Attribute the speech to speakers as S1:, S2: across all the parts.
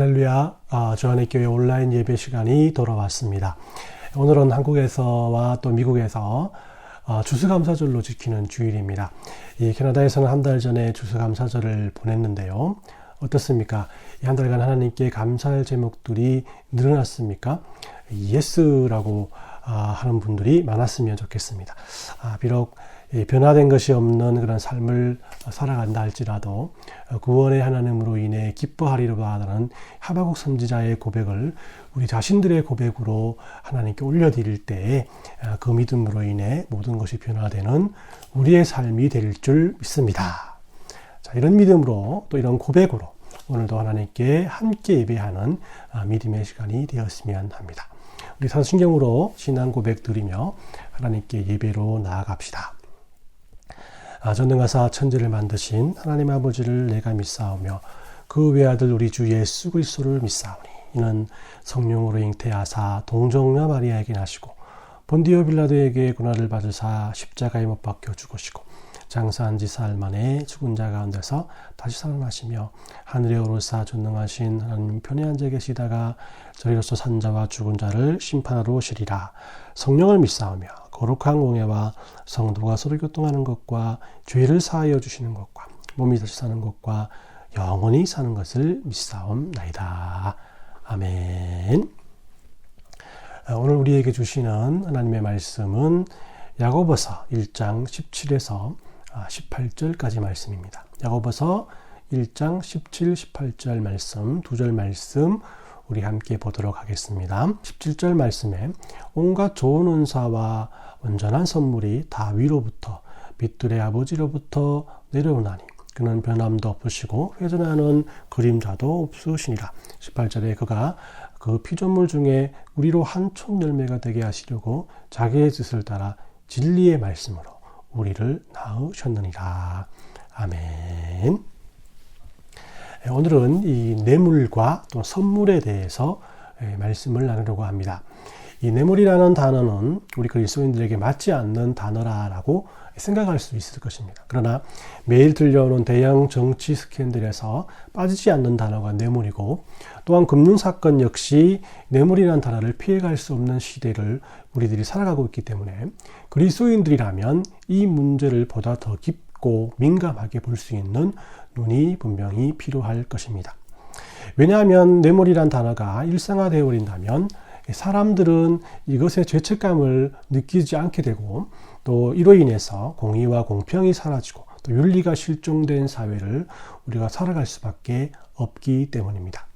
S1: 할렐루야. 주안의 교회 온라인 예배 시간이 돌아왔습니다. 오늘은 한국에서와 또 미국에서 추수감사절로 지키는 주일입니다. 이 캐나다에서는 한 달 전에 추수감사절을 보냈는데요. 어떻습니까? 이 한 달간 하나님께 감사할 제목들이 늘어났습니까? 예스라고 하는 분들이 많았으면 좋겠습니다. 비록 변화된 것이 없는 그런 삶을 살아간다 할지라도 구원의 하나님으로 인해 기뻐하리로다 하는 하박국 선지자의 고백을 우리 자신들의 고백으로 하나님께 올려드릴 때에 그 믿음으로 인해 모든 것이 변화되는 우리의 삶이 될 줄 믿습니다. 자, 이런 믿음으로 또 이런 고백으로 오늘도 하나님께 함께 예배하는 믿음의 시간이 되었으면 합니다. 우리 산신경으로 신앙 고백 드리며 하나님께 예배로 나아갑시다. 전능하사 천지를 만드신 하나님 아버지를 내가 믿사오며 그 외아들 우리 주 예수 그리스도를 믿사오니 이는 성령으로 잉태하사 동정녀 마리아에게 나시고 본디오 빌라도에게 고난을 받으사 십자가에 못 박혀 죽으시고 장사한 지 사흘 만에 죽은 자 가운데서 다시 살아나시며 하늘에 오르사 전능하신 하나님 편에 앉아 계시다가 저희로서 산자와 죽은 자를 심판하러 오시리라. 성령을 믿사오며 거룩한 공예와 성도가 서로 교통하는 것과 죄를 사하여 주시는 것과 몸이 다시 사는 것과 영원히 사는 것을 믿사옵나이다. 아멘. 오늘 우리에게 주시는 하나님의 말씀은 야고보서 1장 17에서 18절까지 말씀입니다. 야고보서 1장 17, 18절 말씀, 2절 말씀 우리 함께 보도록 하겠습니다. 17절 말씀에 온갖 좋은 은사와 온전한 선물이 다 위로부터 빛들의 아버지로부터 내려오나니 그는 변함도 없으시고 회전하는 그림자도 없으시니라. 18절에 그가 그 피조물 중에 우리로 한 촌 열매가 되게 하시려고 자기의 뜻을 따라 진리의 말씀으로 우리를 낳으셨느니라. 아멘. 오늘은 이 뇌물과 또 선물에 대해서 말씀을 나누려고 합니다. 이 뇌물이라는 단어는 우리 그리스도인들에게 맞지 않는 단어라고 생각할 수 있을 것입니다. 그러나 매일 들려오는 대형 정치 스캔들에서 빠지지 않는 단어가 뇌물이고 또한 금융사건 역시 뇌물이라는 단어를 피해갈 수 없는 시대를 우리들이 살아가고 있기 때문에 그리스도인들이라면 이 문제를 보다 더 깊고 민감하게 볼 수 있는 눈이 분명히 필요할 것입니다. 왜냐하면 뇌물이란 단어가 일상화되어 버린다면 사람들은 이것에 죄책감을 느끼지 않게 되고 또 이로 인해서 공의와 공평이 사라지고 또 윤리가 실종된 사회를 우리가 살아갈 수밖에 없기 때문입니다.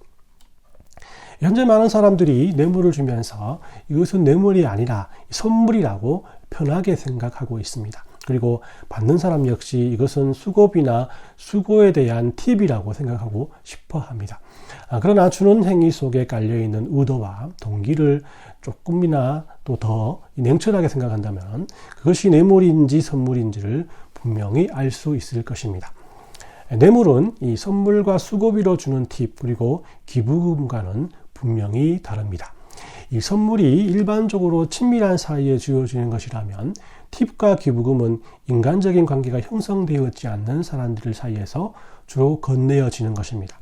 S1: 현재 많은 사람들이 뇌물을 주면서 이것은 뇌물이 아니라 선물이라고 편하게 생각하고 있습니다. 그리고 받는 사람 역시 이것은 수고비나 수고에 대한 팁이라고 생각하고 싶어 합니다. 그러나 주는 행위 속에 깔려있는 의도와 동기를 조금이나 또 더 냉철하게 생각한다면 그것이 뇌물인지 선물인지를 분명히 알 수 있을 것입니다. 뇌물은 이 선물과 수고비로 주는 팁 그리고 기부금과는 분명히 다릅니다. 이 선물이 일반적으로 친밀한 사이에 주어지는 것이라면 팁과 기부금은 인간적인 관계가 형성되어 있지 않는 사람들 사이에서 주로 건네어지는 것입니다.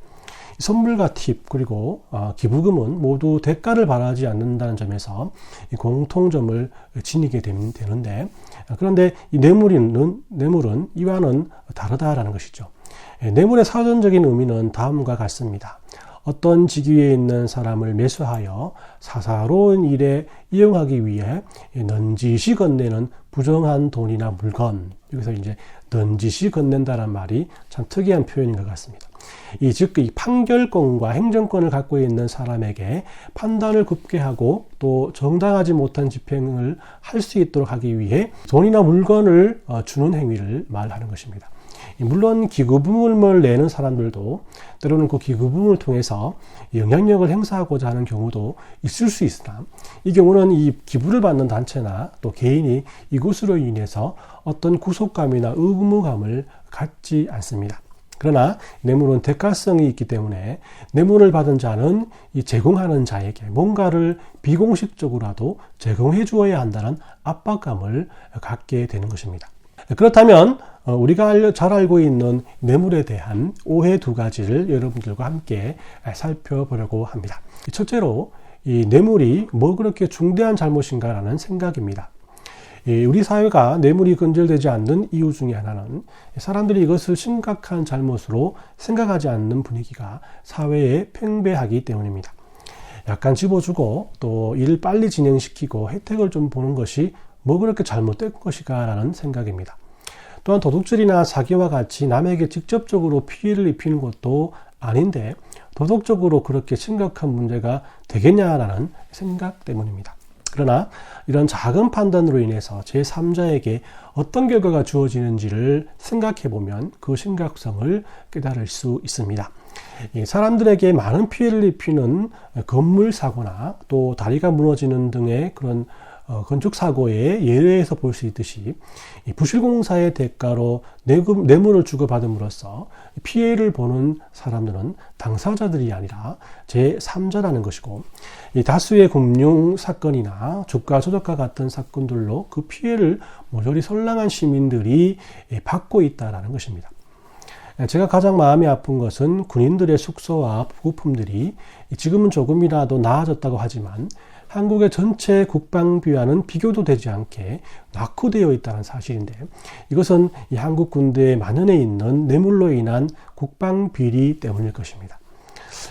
S1: 선물과 팁 그리고 기부금은 모두 대가를 바라지 않는다는 점에서 공통점을 지니게 되는데 그런데 이 뇌물은 이와는 다르다라는 것이죠. 뇌물의 사전적인 의미는 다음과 같습니다. 어떤 직위에 있는 사람을 매수하여 사사로운 일에 이용하기 위해 넌지시 건네는 부정한 돈이나 물건. 여기서 이제 넌지시 건넨다란 말이 참 특이한 표현인 것 같습니다. 즉 이 판결권과 행정권을 갖고 있는 사람에게 판단을 굽게 하고 또 정당하지 못한 집행을 할 수 있도록 하기 위해 돈이나 물건을 주는 행위를 말하는 것입니다. 물론 기부금을 내는 사람들도 때로는 그 기부금을 통해서 영향력을 행사하고자 하는 경우도 있을 수 있으나 이 경우는 이 기부를 받는 단체나 또 개인이 이것으로 인해서 어떤 구속감이나 의무감을 갖지 않습니다. 그러나 뇌물은 대가성이 있기 때문에 뇌물을 받은 자는 이 제공하는 자에게 뭔가를 비공식적으로라도 제공해 주어야 한다는 압박감을 갖게 되는 것입니다. 그렇다면 우리가 잘 알고 있는 뇌물에 대한 오해 두 가지를 여러분들과 함께 살펴보려고 합니다. 첫째로 이 뇌물이 뭐 그렇게 중대한 잘못인가라는 생각입니다. 우리 사회가 뇌물이 근절되지 않는 이유 중에 하나는 사람들이 이것을 심각한 잘못으로 생각하지 않는 분위기가 사회에 팽배하기 때문입니다. 약간 집어주고 또 일을 빨리 진행시키고 혜택을 좀 보는 것이 뭐 그렇게 잘못된 것이가 라는 생각입니다. 또한 도둑질이나 사기와 같이 남에게 직접적으로 피해를 입히는 것도 아닌데 도덕적으로 그렇게 심각한 문제가 되겠냐라는 생각 때문입니다. 그러나 이런 작은 판단으로 인해서 제3자에게 어떤 결과가 주어지는지를 생각해보면 그 심각성을 깨달을 수 있습니다. 사람들에게 많은 피해를 입히는 건물 사고나 또 다리가 무너지는 등의 그런 건축 사고의 예외에서 볼 수 있듯이 부실공사의 대가로 뇌물을 주고받음으로써 피해를 보는 사람들은 당사자들이 아니라 제3자라는 것이고, 이 다수의 금융 사건이나 주가 조작과 같은 사건들로 그 피해를 모조리 선량한 시민들이 받고 있다는 것입니다. 제가 가장 마음이 아픈 것은 군인들의 숙소와 부급품들이 지금은 조금이라도 나아졌다고 하지만 한국의 전체 국방비와는 비교도 되지 않게 낙후되어 있다는 사실인데, 이것은 이 한국 군대의 만연해 있는 뇌물로 인한 국방비리 때문일 것입니다.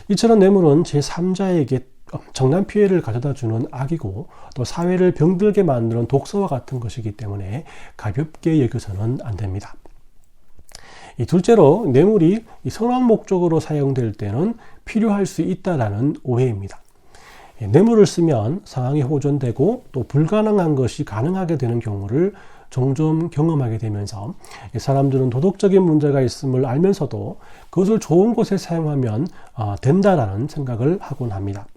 S1: 이처럼 뇌물은 제3자에게 엄청난 피해를 가져다 주는 악이고 또 사회를 병들게 만드는 독소와 같은 것이기 때문에 가볍게 여겨서는 안 됩니다. 둘째로 뇌물이 선한 목적으로 사용될 때는 필요할 수 있다라는 오해입니다. 뇌물을 쓰면 상황이 호전되고 또 불가능한 것이 가능하게 되는 경우를 종종 경험하게 되면서 사람들은 도덕적인 문제가 있음을 알면서도 그것을 좋은 곳에 사용하면 된다라는 생각을 하곤 합니다.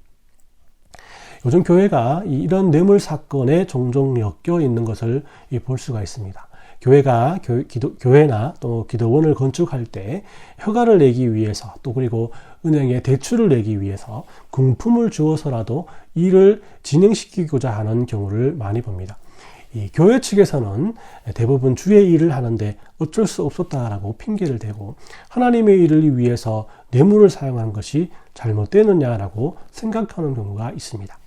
S1: 요즘 교회가 이런 뇌물 사건에 종종 엮여 있는 것을 볼 수가 있습니다. 교회가 교회나 또 기도원을 건축할 때 허가를 내기 위해서 또 그리고 은행에 대출을 내기 위해서 금품을 주어서라도 일을 진행시키고자 하는 경우를 많이 봅니다. 이 교회 측에서는 대부분 주의 일을 하는데 어쩔 수 없었다라고 핑계를 대고 하나님의 일을 위해서 뇌물을 사용하는 것이 잘못되느냐라고 생각하는 경우가 있습니다.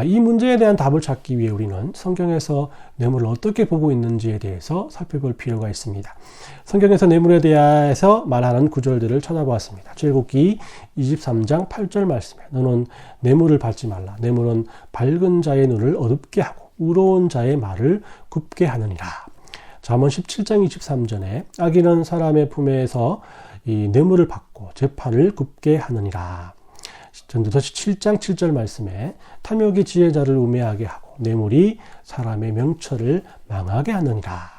S1: 이 문제에 대한 답을 찾기 위해 우리는 성경에서 뇌물을 어떻게 보고 있는지에 대해서 살펴볼 필요가 있습니다. 성경에서 뇌물에 대해서 말하는 구절들을 찾아보았습니다. 출애굽기 23장 8절 말씀에 너는 뇌물을 받지 말라. 뇌물은 밝은 자의 눈을 어둡게 하고 의로운 자의 말을 굽게 하느니라. 잠언 17장 23절에 악인은 사람의 품에서 이 뇌물을 받고 재판을 굽게 하느니라. 전도서 7장 7절 말씀에 탐욕이 지혜자를 우매하게 하고 뇌물이 사람의 명철을 망하게 하느니라.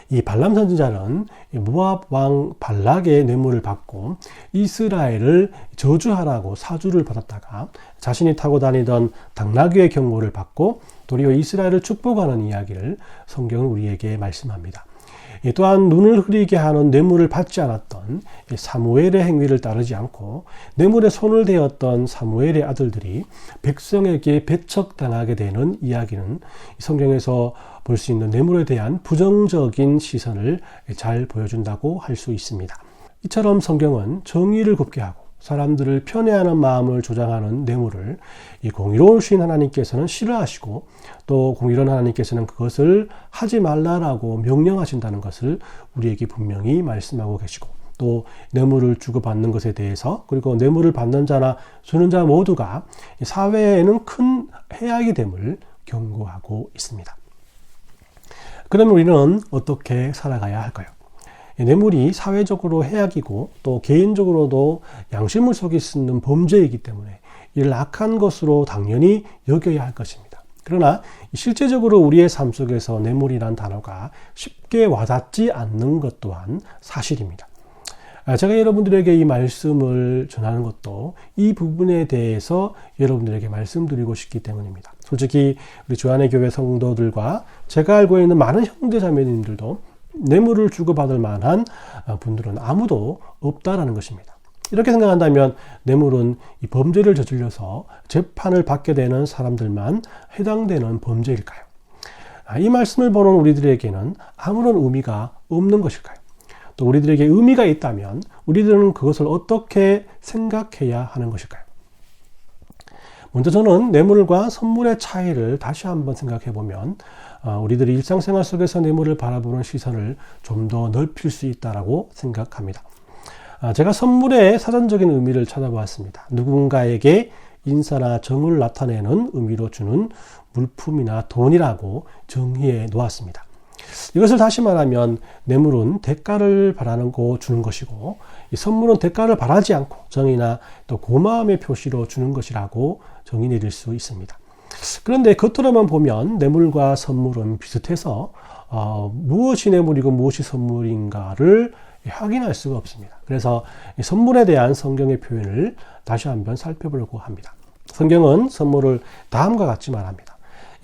S1: 이 발람 선지자는 모압 왕 발락의 뇌물을 받고 이스라엘을 저주하라고 사주를 받았다가 자신이 타고 다니던 당나귀의 경고를 받고 도리어 이스라엘을 축복하는 이야기를 성경은 우리에게 말씀합니다. 또한 눈을 흐리게 하는 뇌물을 받지 않았던 사무엘의 행위를 따르지 않고 뇌물에 손을 대었던 사무엘의 아들들이 백성에게 배척당하게 되는 이야기는 성경에서 볼 수 있는 뇌물에 대한 부정적인 시선을 잘 보여준다고 할 수 있습니다. 이처럼 성경은 정의를 굽게 하고 사람들을 편애하는 마음을 조장하는 뇌물을 이 공의로우신 하나님께서는 싫어하시고 또 공의로운 하나님께서는 그것을 하지 말라라고 명령하신다는 것을 우리에게 분명히 말씀하고 계시고 또 뇌물을 주고받는 것에 대해서 그리고 뇌물을 받는 자나 주는 자 모두가 사회에는 큰 해악이 됨을 경고하고 있습니다. 그러면 우리는 어떻게 살아가야 할까요? 뇌물이 사회적으로 해악이고 또 개인적으로도 양심을 속이 쓰는 범죄이기 때문에 이를 악한 것으로 당연히 여겨야 할 것입니다. 그러나 실제적으로 우리의 삶 속에서 뇌물이란 단어가 쉽게 와닿지 않는 것 또한 사실입니다. 제가 여러분들에게 이 말씀을 전하는 것도 이 부분에 대해서 여러분들에게 말씀드리고 싶기 때문입니다. 솔직히 우리 주안의 교회 성도들과 제가 알고 있는 많은 형제 자매님들도 뇌물을 주고받을 만한 분들은 아무도 없다라는 것입니다. 이렇게 생각한다면 뇌물은 이 범죄를 저질러서 재판을 받게 되는 사람들만 해당되는 범죄일까요? 이 말씀을 보는 우리들에게는 아무런 의미가 없는 것일까요? 또 우리들에게 의미가 있다면 우리들은 그것을 어떻게 생각해야 하는 것일까요? 먼저 저는 뇌물과 선물의 차이를 다시 한번 생각해 보면 우리들이 일상생활 속에서 뇌물을 바라보는 시선을 좀 더 넓힐 수 있다고 생각합니다. 제가 선물의 사전적인 의미를 찾아보았습니다. 누군가에게 인사나 정을 나타내는 의미로 주는 물품이나 돈이라고 정의해 놓았습니다. 이것을 다시 말하면 뇌물은 대가를 바라고 주는 것이고 이 선물은 대가를 바라지 않고 정이나 또 고마움의 표시로 주는 것이라고 정의 내릴 수 있습니다. 그런데 겉으로만 보면 뇌물과 선물은 비슷해서 무엇이 뇌물이고 무엇이 선물인가를 확인할 수가 없습니다. 그래서 선물에 대한 성경의 표현을 다시 한번 살펴보려고 합니다. 성경은 선물을 다음과 같이 말합니다.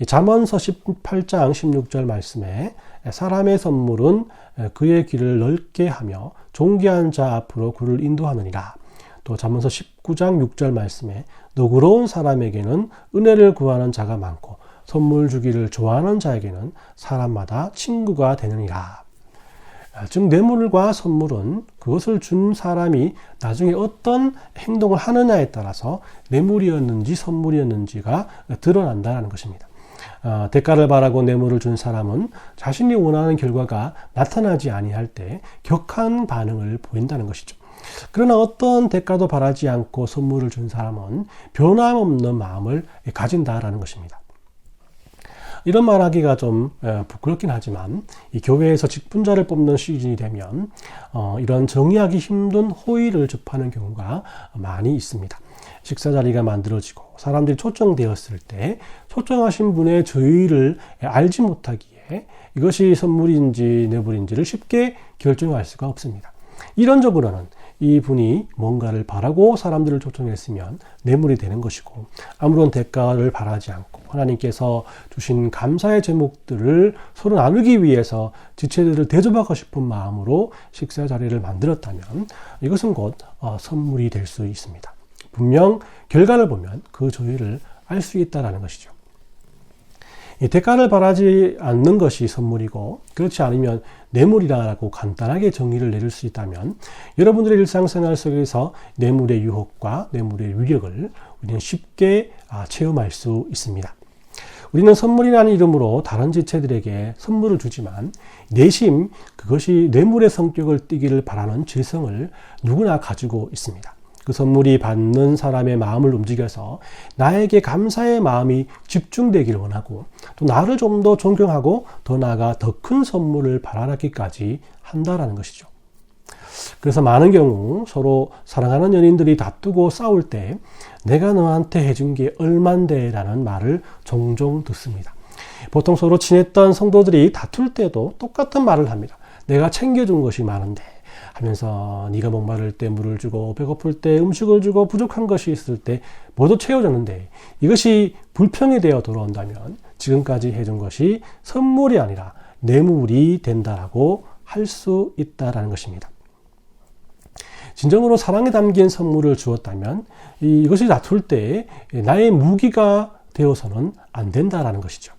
S1: 잠언서 18장 16절 말씀에 사람의 선물은 그의 길을 넓게 하며 존귀한 자 앞으로 그를 인도하느니라. 또 잠언서 19장 6절 말씀에 너그러운 사람에게는 은혜를 구하는 자가 많고 선물 주기를 좋아하는 자에게는 사람마다 친구가 되느니라. 즉 뇌물과 선물은 그것을 준 사람이 나중에 어떤 행동을 하느냐에 따라서 뇌물이었는지 선물이었는지가 드러난다는 것입니다. 대가를 바라고 뇌물을 준 사람은 자신이 원하는 결과가 나타나지 아니할 때 격한 반응을 보인다는 것이죠. 그러나 어떤 대가도 바라지 않고 선물을 준 사람은 변함없는 마음을 가진다라는 것입니다. 이런 말하기가 좀 부끄럽긴 하지만 이 교회에서 직분자를 뽑는 시즌이 되면 이런 정의하기 힘든 호의를 접하는 경우가 많이 있습니다. 식사 자리가 만들어지고 사람들이 초청되었을 때 초청하신 분의 저희를 알지 못하기에 이것이 선물인지 뇌물인지를 쉽게 결정할 수가 없습니다. 이론적으로는 이 분이 뭔가를 바라고 사람들을 초청했으면 뇌물이 되는 것이고 아무런 대가를 바라지 않고 하나님께서 주신 감사의 제목들을 서로 나누기 위해서 지체들을 대접하고 싶은 마음으로 식사 자리를 만들었다면 이것은 곧 선물이 될 수 있습니다. 분명 결과를 보면 그 조의를 알 수 있다는 것이죠. 이 대가를 바라지 않는 것이 선물이고 그렇지 않으면 뇌물이라고 간단하게 정의를 내릴 수 있다면 여러분들의 일상생활 속에서 뇌물의 유혹과 뇌물의 위력을 우리는 쉽게 체험할 수 있습니다. 우리는 선물이라는 이름으로 다른 지체들에게 선물을 주지만 내심 그것이 뇌물의 성격을 띠기를 바라는 질성을 누구나 가지고 있습니다. 그 선물이 받는 사람의 마음을 움직여서 나에게 감사의 마음이 집중되기를 원하고 또 나를 좀 더 존경하고 더 나아가 더 큰 선물을 바라기까지 한다라는 것이죠. 그래서 많은 경우 서로 사랑하는 연인들이 다투고 싸울 때 내가 너한테 해준 게 얼만데 라는 말을 종종 듣습니다. 보통 서로 친했던 성도들이 다툴 때도 똑같은 말을 합니다. 내가 챙겨준 것이 많은데 하면서 네가 목마를 때 물을 주고 배고플 때 음식을 주고 부족한 것이 있을 때 모두 채워줬는데 이것이 불평이 되어 돌아온다면 지금까지 해준 것이 선물이 아니라 뇌물이 된다라고 할 수 있다라는 것입니다. 진정으로 사랑에 담긴 선물을 주었다면 이것이 다툴 때 나의 무기가 되어서는 안 된다라는 것이죠.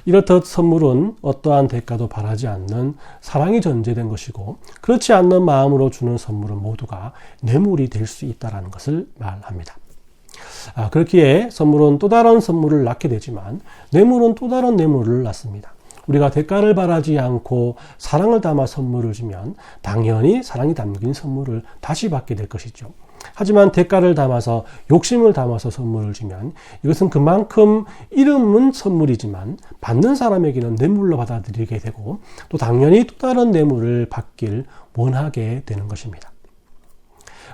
S1: 이렇듯 선물은 어떠한 대가도 바라지 않는 사랑이 전제된 것이고 그렇지 않는 마음으로 주는 선물은 모두가 뇌물이 될 수 있다는 것을 말합니다. 그렇기에 선물은 또 다른 선물을 낳게 되지만 뇌물은 또 다른 뇌물을 낳습니다. 우리가 대가를 바라지 않고 사랑을 담아 선물을 주면 당연히 사랑이 담긴 선물을 다시 받게 될 것이죠. 하지만 대가를 담아서 욕심을 담아서 선물을 주면 이것은 그만큼 이름은 선물이지만 받는 사람에게는 뇌물로 받아들이게 되고 또 당연히 또 다른 뇌물을 받길 원하게 되는 것입니다.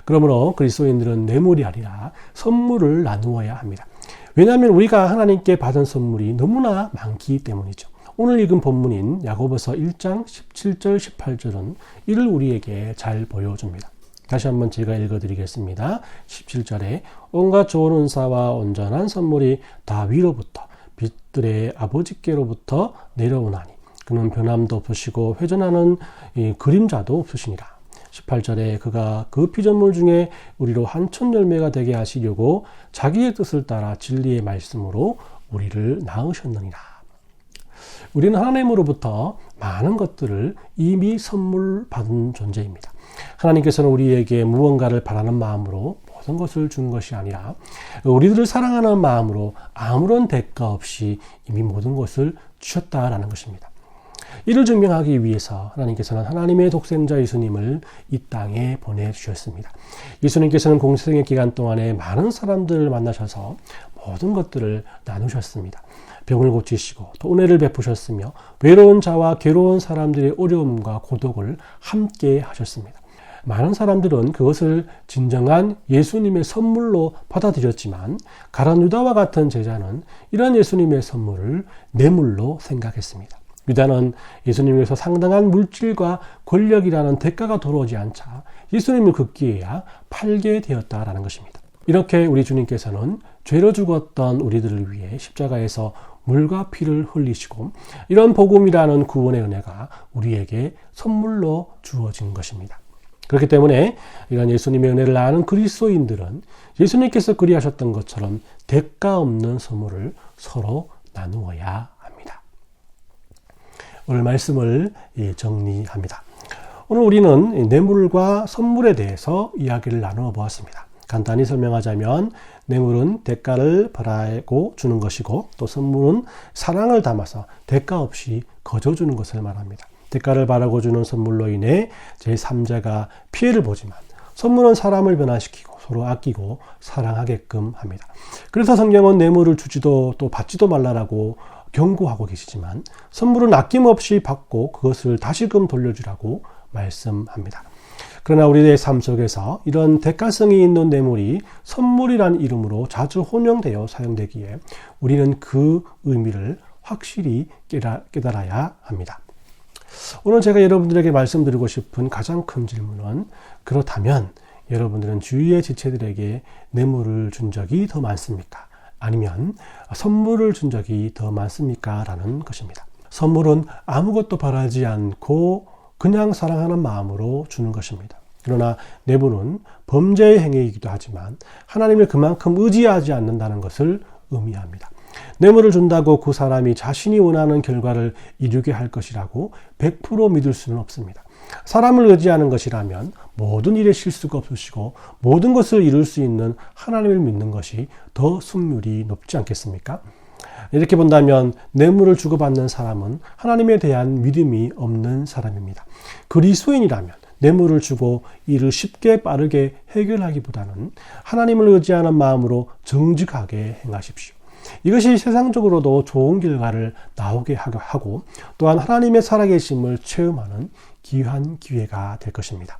S1: 그러므로 그리스도인들은 뇌물이 아니라 선물을 나누어야 합니다. 왜냐하면 우리가 하나님께 받은 선물이 너무나 많기 때문이죠. 오늘 읽은 본문인 야고보서 1장 17절 18절은 이를 우리에게 잘 보여줍니다. 다시 한번 제가 읽어드리겠습니다. 17절에 온갖 좋은 은사와 온전한 선물이 다 위로부터 빛들의 아버지께로부터 내려오나니 그는 변함도 없으시고 회전하는 그림자도 없으시니라. 18절에 그가 그 피조물 중에 우리로 한천 열매가 되게 하시려고 자기의 뜻을 따라 진리의 말씀으로 우리를 낳으셨느니라. 우리는 하나님으로부터 많은 것들을 이미 선물 받은 존재입니다. 하나님께서는 우리에게 무언가를 바라는 마음으로 모든 것을 준 것이 아니라 우리들을 사랑하는 마음으로 아무런 대가 없이 이미 모든 것을 주셨다라는 것입니다. 이를 증명하기 위해서 하나님께서는 하나님의 독생자 예수님을 이 땅에 보내주셨습니다. 예수님께서는 공생의 기간 동안에 많은 사람들을 만나셔서 모든 것들을 나누셨습니다. 병을 고치시고 또 은혜를 베푸셨으며 외로운 자와 괴로운 사람들의 어려움과 고독을 함께 하셨습니다. 많은 사람들은 그것을 진정한 예수님의 선물로 받아들였지만 가룟 유다와 같은 제자는 이런 예수님의 선물을 뇌물로 생각했습니다. 유다는 예수님에게서 상당한 물질과 권력이라는 대가가 돌아오지 않자 예수님을 급기에야 팔게 되었다라는 것입니다. 이렇게 우리 주님께서는 죄로 죽었던 우리들을 위해 십자가에서 물과 피를 흘리시고 이런 복음이라는 구원의 은혜가 우리에게 선물로 주어진 것입니다. 그렇기 때문에 이런 예수님의 은혜를 아는 그리스도인들은 예수님께서 그리하셨던 것처럼 대가 없는 선물을 서로 나누어야 합니다. 오늘 말씀을 정리합니다. 오늘 우리는 뇌물과 선물에 대해서 이야기를 나누어 보았습니다. 간단히 설명하자면 뇌물은 대가를 바라고 주는 것이고 또 선물은 사랑을 담아서 대가 없이 거저주는 것을 말합니다. 대가를 바라고 주는 선물로 인해 제3자가 피해를 보지만 선물은 사람을 변화시키고 서로 아끼고 사랑하게끔 합니다. 그래서 성경은 뇌물을 주지도 또 받지도 말라라고 경고하고 계시지만 선물은 아낌없이 받고 그것을 다시금 돌려주라고 말씀합니다. 그러나 우리의 삶 속에서 이런 대가성이 있는 뇌물이 선물이라는 이름으로 자주 혼용되어 사용되기에 우리는 그 의미를 확실히 깨달아야 합니다. 오늘 제가 여러분들에게 말씀드리고 싶은 가장 큰 질문은 그렇다면 여러분들은 주위의 지체들에게 뇌물을 준 적이 더 많습니까? 아니면 선물을 준 적이 더 많습니까? 라는 것입니다. 선물은 아무것도 바라지 않고 그냥 사랑하는 마음으로 주는 것입니다. 그러나 뇌물은 범죄의 행위이기도 하지만 하나님을 그만큼 의지하지 않는다는 것을 의미합니다. 뇌물을 준다고 그 사람이 자신이 원하는 결과를 이루게 할 것이라고 100% 믿을 수는 없습니다. 사람을 의지하는 것이라면 모든 일에 실수가 없으시고 모든 것을 이룰 수 있는 하나님을 믿는 것이 더 승률이 높지 않겠습니까? 이렇게 본다면 뇌물을 주고받는 사람은 하나님에 대한 믿음이 없는 사람입니다. 그리스도인이라면 뇌물을 주고 일을 쉽게 빠르게 해결하기보다는 하나님을 의지하는 마음으로 정직하게 행하십시오. 이것이 세상적으로도 좋은 결과를 나오게 하고 또한 하나님의 살아계심을 체험하는 귀한 기회가 될 것입니다.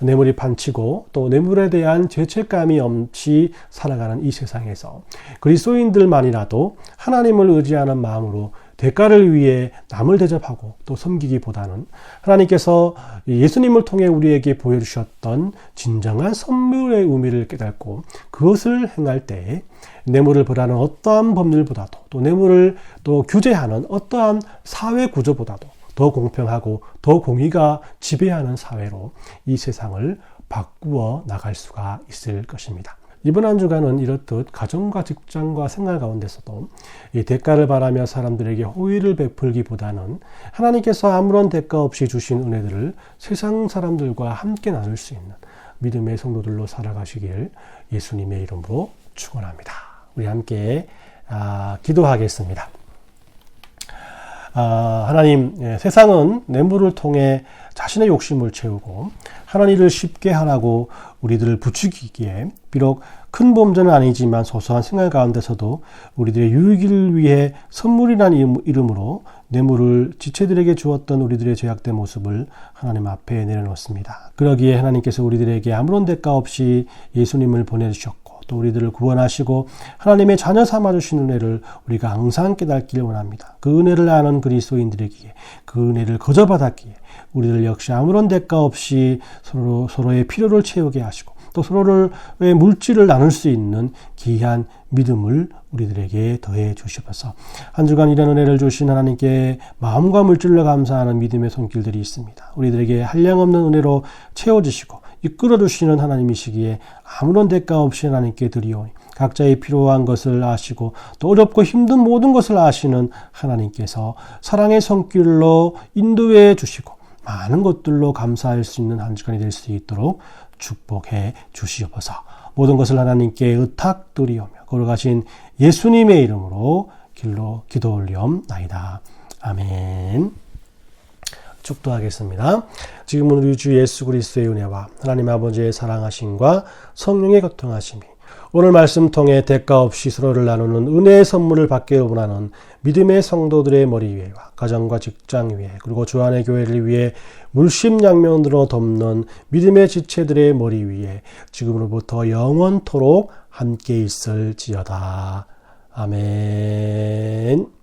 S1: 뇌물이 판치고 또 뇌물에 대한 죄책감이 없이 살아가는 이 세상에서 그리스도인들만이라도 하나님을 의지하는 마음으로 대가를 위해 남을 대접하고 또 섬기기보다는 하나님께서 예수님을 통해 우리에게 보여주셨던 진정한 선물의 의미를 깨닫고 그것을 행할 때에 뇌물을 벌하는 어떠한 법률보다도 또 뇌물을 또 규제하는 어떠한 사회 구조보다도 더 공평하고 더 공의가 지배하는 사회로 이 세상을 바꾸어 나갈 수가 있을 것입니다. 이번 한 주간은 이렇듯 가정과 직장과 생활 가운데서도 이 대가를 바라며 사람들에게 호의를 베풀기보다는 하나님께서 아무런 대가 없이 주신 은혜들을 세상 사람들과 함께 나눌 수 있는 믿음의 성도들로 살아가시길 예수님의 이름으로 축원합니다. 우리 함께 기도하겠습니다. 하나님, 세상은 뇌물을 통해 자신의 욕심을 채우고 하는 일을 쉽게 하라고 우리들을 부추기기에 비록 큰 범죄는 아니지만 소소한 생활 가운데서도 우리들의 유익을 위해 선물이라는 이름으로 뇌물을 지체들에게 주었던 우리들의 죄악된 모습을 하나님 앞에 내려놓습니다. 그러기에 하나님께서 우리들에게 아무런 대가 없이 예수님을 보내주셨고 또 우리들을 구원하시고 하나님의 자녀 삼아주신 은혜를 우리가 항상 깨닫기를 원합니다. 그 은혜를 아는 그리스도인들에게 그 은혜를 거저받았기에 우리들 역시 아무런 대가 없이 서로의 필요를 채우게 하시고 또 서로의 물질을 나눌 수 있는 귀한 믿음을 우리들에게 더해 주시옵소서. 한 주간 이런 은혜를 주신 하나님께 마음과 물질로 감사하는 믿음의 손길들이 있습니다. 우리들에게 한량없는 은혜로 채워주시고 이끌어 주시는 하나님이시기에 아무런 대가 없이 하나님께 드리오니 각자의 필요한 것을 아시고 또 어렵고 힘든 모든 것을 아시는 하나님께서 사랑의 손길로 인도해 주시고 많은 것들로 감사할 수 있는 한 주간이 될 수 있도록 축복해 주시옵소서. 모든 것을 하나님께 의탁드리오며 거룩하신 예수님의 이름으로 기도 올리옵나이다. 아멘. 축도하겠습니다. 지금은 우리 주 예수 그리스도의 은혜와 하나님 아버지의 사랑하심과 성령의 교통하심이 오늘 말씀 통해 대가 없이 서로를 나누는 은혜의 선물을 받기를 원하는 믿음의 성도들의 머리 위에와 가정과 직장 위에 그리고 주 안의 교회를 위해 물심양면으로 덮는 믿음의 지체들의 머리 위에 지금으로부터 영원토록 함께 있을지어다. 아멘.